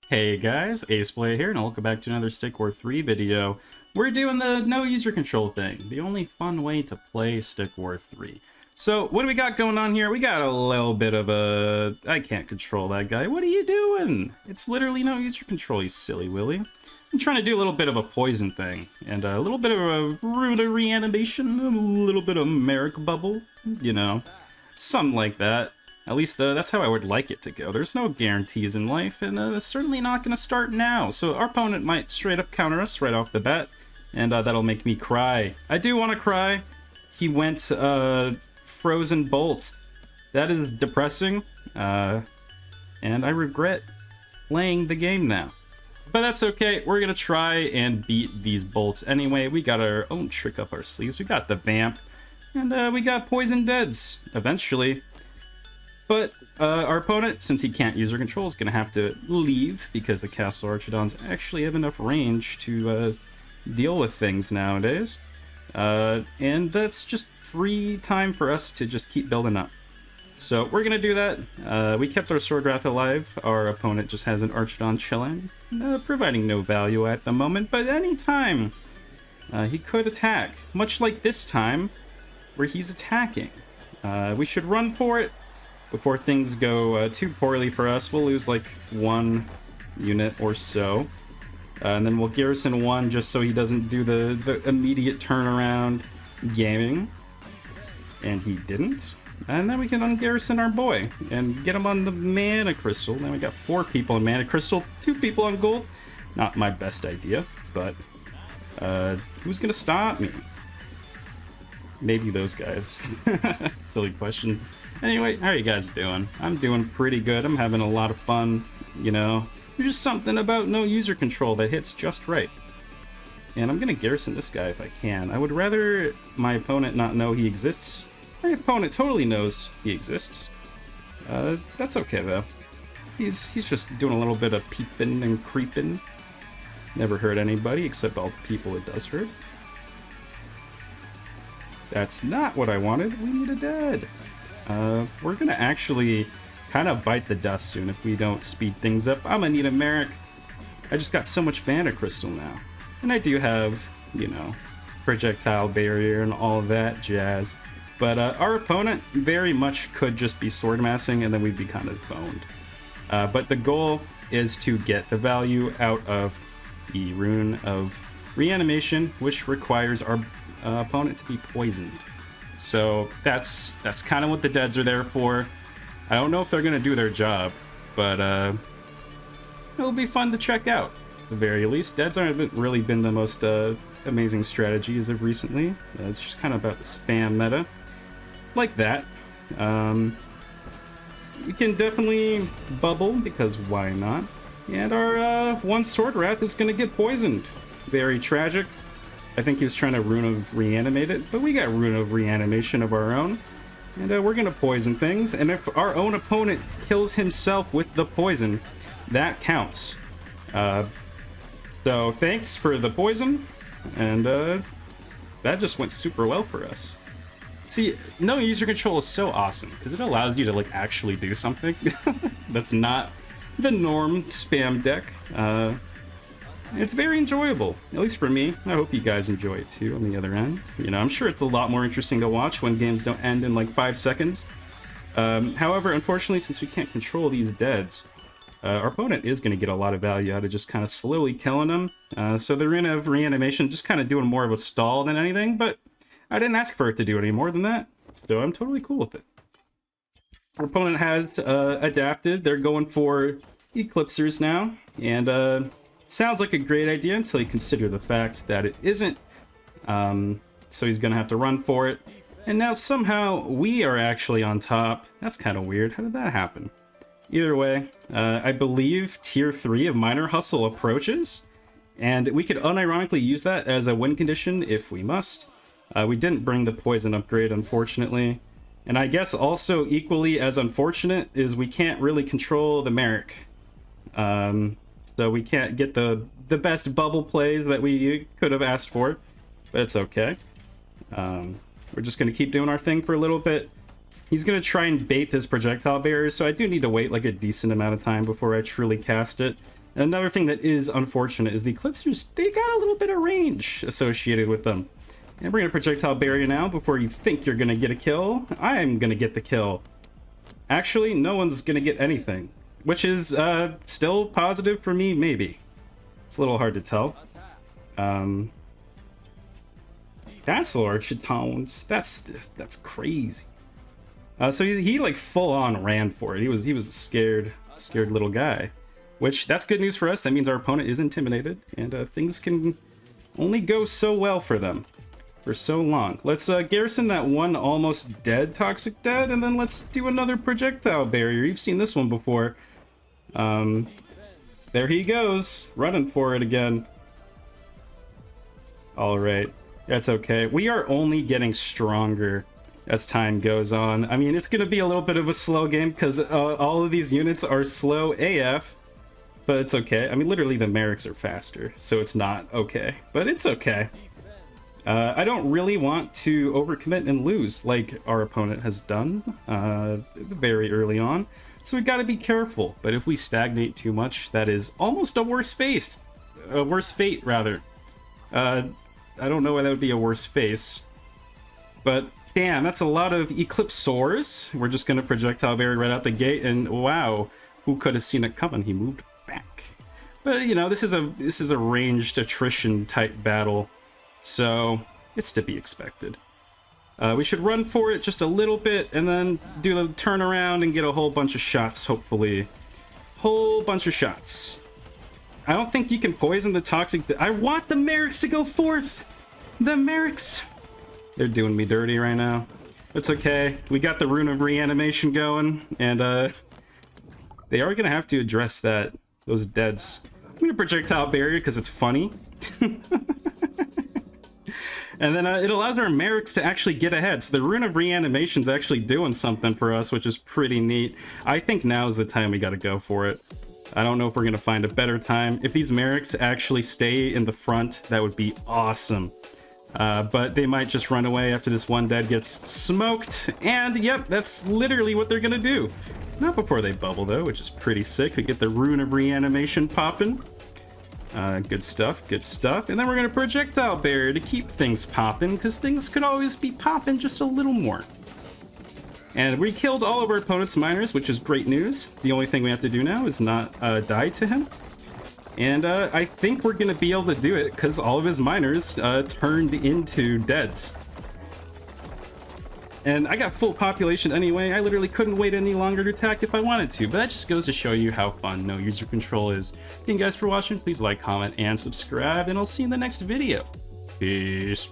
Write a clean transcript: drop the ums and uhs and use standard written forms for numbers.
Hey guys, AsePlayer here, and welcome back to another Stick War 3 video. We're doing the no user control thing, the only fun way to play Stick War 3. So, what do we got going on here? We got a little bit of a... I can't control that guy. What are you doing? It's literally no user control, you silly willy. I'm trying to do a little bit of a poison thing, and a little bit of a root of reanimation, a little bit of Merrick bubble, you know, something like that. At least that's how I would like it to go. There's no guarantees in life, and it's certainly not going to start now. So our opponent might straight up counter us right off the bat, and that'll make me cry. I do want to cry. He went frozen bolt. That is depressing, and I regret playing the game now. But that's okay. We're going to try and beat these bolts anyway. We got our own trick up our sleeves. We got the vamp, and we got poison deads eventually. But our opponent, since he can't use our control, is going to have to leave because the Castle Archidons actually have enough range to deal with things nowadays. And that's just free time for us to just keep building up. So we're going to do that. We kept our Sword Wrath alive. Our opponent just has an Archidon chilling, providing no value at the moment. But anytime he could attack, much like this time where he's attacking. We should run for it. Before things go too poorly for us, we'll lose like one unit or so. And then we'll garrison one just so he doesn't do the immediate turnaround gaming. And he didn't. And then we can ungarrison our boy and get him on the Mana Crystal. Then we got 4 people on Mana Crystal, 2 people on gold. Not my best idea, but who's gonna stop me? Maybe those guys. Silly question. Anyway, how are you guys doing? I'm doing pretty good. I'm having a lot of fun, you know. There's just something about no user control that hits just right. And I'm gonna garrison this guy if I can. I would rather my opponent not know he exists. My opponent totally knows he exists. That's okay though. He's just doing a little bit of peeping and creeping. Never hurt anybody except all the people it does hurt. That's not what I wanted. We need a dead. We're gonna actually kind of bite the dust soon if we don't speed things up. I'm gonna need a Merrick. I just got so much Banter Crystal now. And I do have, you know, projectile barrier and all of that jazz. But our opponent very much could just be sword massing and then we'd be kind of boned. But the goal is to get the value out of the Rune of Reanimation, which requires our opponent to be poisoned. So that's kind of what the deads are there for. I don't know if they're gonna do their job, but it'll be fun to check out. At the very least, deads haven't really been the most amazing strategy as of recently. It's just kind of about the spam meta, like that. We can definitely bubble because why not? And our one Sword Wrath is gonna get poisoned. Very tragic. I think he was trying to Rune of Reanimate it, but we got Rune of Reanimation of our own. And we're going to poison things, and if our own opponent kills himself with the poison, that counts. So thanks for the poison, and that just went super well for us. See, no user control is so awesome, because it allows you to like actually do something that's not the norm spam deck. It's very enjoyable, at least for me. I hope you guys enjoy it too on the other end. You know, I'm sure it's a lot more interesting to watch when games don't end in like 5 seconds. However, unfortunately, since we can't control these deads, our opponent is going to get a lot of value out of just kind of slowly killing them. So the Rune of Reanimation just kind of doing more of a stall than anything, but I didn't ask for it to do any more than that, so I'm totally cool with it. Our opponent has adapted. They're going for Eclipsers now, and sounds like a great idea until you consider the fact that it isn't. So he's gonna have to run for it. And now somehow we are actually on top. That's kind of weird. How did that happen? Either way, I believe tier 3 of Minor Hustle approaches. And we could unironically use that as a win condition if we must. We didn't bring the poison upgrade, unfortunately. And I guess also equally as unfortunate is we can't really control the Merrick. So we can't get the best bubble plays that we could have asked for, but it's okay. We're just going to keep doing our thing for a little bit. He's going to try and bait this projectile barrier, so I do need to wait like a decent amount of time before I truly cast it. Another thing that is unfortunate is the Eclipsers, they got a little bit of range associated with them. And we're going to projectile barrier now before you think you're going to get a kill. I'm going to get the kill. Actually, no one's going to get anything, which is still positive for me, maybe. It's a little hard to tell. Castle Architones, that's crazy. So he like full on ran for it. He was a scared little guy, which that's good news for us. That means our opponent is intimidated, and things can only go so well for them for so long. Let's garrison that one almost dead Toxic Dead, and then let's do another projectile barrier. You've seen this one before. There he goes, running for it again. All right, that's okay. We are only getting stronger as time goes on. I mean, it's going to be a little bit of a slow game because all of these units are slow AF, but it's okay. I mean, literally the Merrics are faster, so it's not okay, but it's okay. I don't really want to overcommit and lose like our opponent has done very early on, so we got to be careful. But if we stagnate too much, that is almost a worse fate, rather. I don't know why that would be a worse face, but damn, that's a lot of Eclipsors. We're just gonna projectile barrier right out the gate, and wow, who could have seen it coming? He moved back. But you know, this is a ranged attrition type battle, so it's to be expected. We should run for it just a little bit, and then do the turnaround and get a whole bunch of shots, hopefully. Whole bunch of shots. I don't think you can poison the Toxic... I want the Merrics to go forth! The Merrics! They're doing me dirty right now. It's okay. We got the Rune of Reanimation going, and they are gonna have to address those deads. I'm gonna projectile barrier because it's funny. And then it allows our Merrics to actually get ahead. So the Rune of Reanimation is actually doing something for us, which is pretty neat. I think now is the time we gotta go for it. I don't know if we're gonna find a better time. If these Merrics actually stay in the front, that would be awesome. But they might just run away after this one dead gets smoked. And yep, that's literally what they're gonna do. Not before they bubble though, which is pretty sick. We get the Rune of Reanimation popping. Good stuff, good stuff. And then we're gonna projectile barrier to keep things popping, because things could always be popping just a little more. And we killed all of our opponent's miners, which is great news. The only thing we have to do now is not die to him. And I think we're going to be able to do it because all of his miners turned into deads. And I got full population anyway. I literally couldn't wait any longer to attack if I wanted to. But that just goes to show you how fun no user control is. Thank you guys for watching. Please like, comment, and subscribe. And I'll see you in the next video. Peace.